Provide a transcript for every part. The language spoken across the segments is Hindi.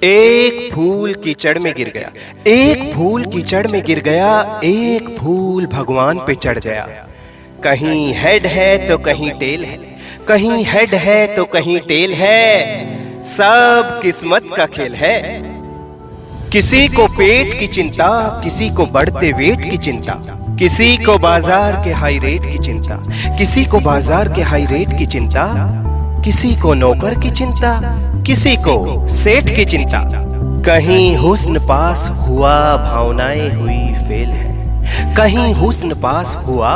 एक फूल कीचड़ में गिर गया, एक फूल कीचड़ में गिर गया, एक फूल भगवान पे चढ़ गया। कहीं हेड है तो कहीं टेल है, कहीं हेड है तो कहीं टेल है, सब किस्मत का खेल है। किसी को पेट की चिंता, किसी को बढ़ते वेट की चिंता, किसी को बाजार के हाई रेट की चिंता, किसी को बाजार के हाई रेट की चिंता, किसी को नौकर की चिंता, किसी को सेठ की चिंता। कहीं हुस्न पास हुआ भावनाएं हुई फेल है, कहीं हुस्न पास हुआ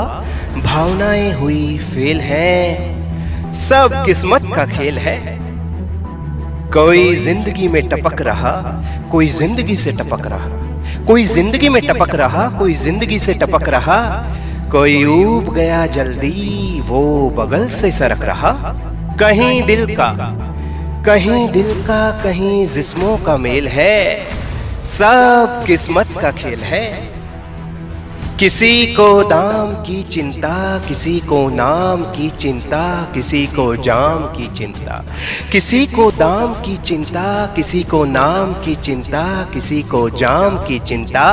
भावनाएं हुई फेल है, सब किस्मत का खेल है। कोई जिंदगी में टपक रहा, कोई जिंदगी से टपक रहा, कोई जिंदगी में टपक रहा, कोई जिंदगी से टपक रहा, कोई ऊब गया जल्दी वो बगल से सरक रहा। कहीं दिल का, कहीं दिल का, कहीं जिस्मों का मेल है, सब किस्मत का खेल है। किसी को दाम की चिंता, किसी को नाम की चिंता, किसी को जाम की चिंता, किसी को दाम की चिंता, किसी को नाम की चिंता, किसी को जाम की चिंता,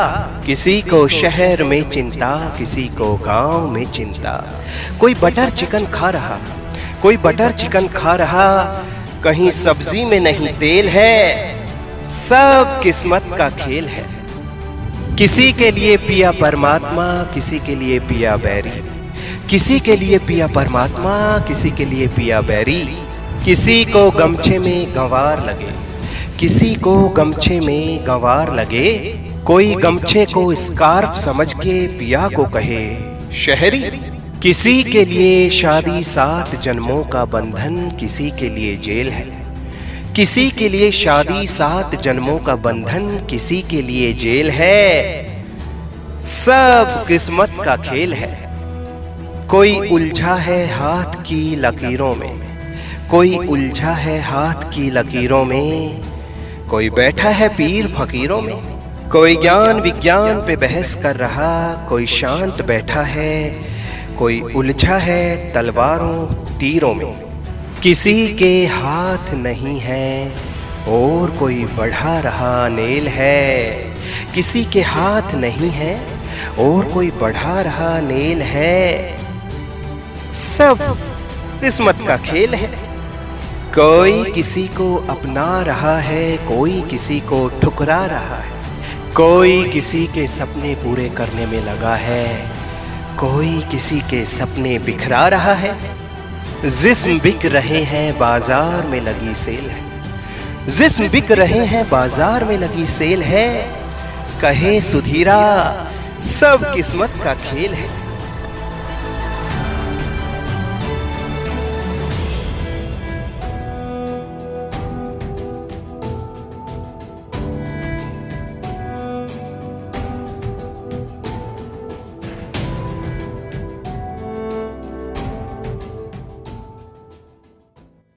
किसी को शहर में चिंता, किसी को गांव में चिंता। कोई बटर चिकन खा रहा, कोई बटर चिकन खा रहा, कहीं सब्जी में नहीं तेल है, सब किस्मत का खेल है। किसी के लिए पिया परमात्मा, किसी के लिए पिया बैरी, किसी के लिए पिया परमात्मा, किसी के लिए पिया बैरी। किसी को गमछे में गंवार लगे, किसी को गमछे में गंवार लगे, कोई गमछे को स्कार्फ समझ के पिया को कहे शहरी। किसी के लिए शादी 7 जन्मों का बंधन, किसी के लिए जेल है, किसी के लिए शादी 7 जन्मों का बंधन, किसी के लिए जेल है, सब किस्मत का खेल है। कोई उलझा है हाथ की लकीरों में, कोई उलझा है हाथ की लकीरों में, कोई बैठा है पीर फकीरों में, कोई ज्ञान विज्ञान पे बहस कर रहा, कोई शांत बैठा है, कोई उलझा है तलवारों तीरों में। किसी के हाथ नहीं है और कोई बढ़ा रहा नेल है, किसी के हाथ नहीं है और कोई बढ़ा रहा नेल है, सब किस्मत का खेल है। कोई किसी को अपना रहा है, कोई किसी को ठुकरा रहा है, कोई किसी के सपने पूरे करने में लगा है, कोई किसी के सपने बिखरा रहा है। जिस्म बिक रहे हैं बाजार में लगी सेल है, जिस्म बिक रहे हैं बाजार में लगी सेल है, कहे सुधीरा सब किस्मत का खेल है।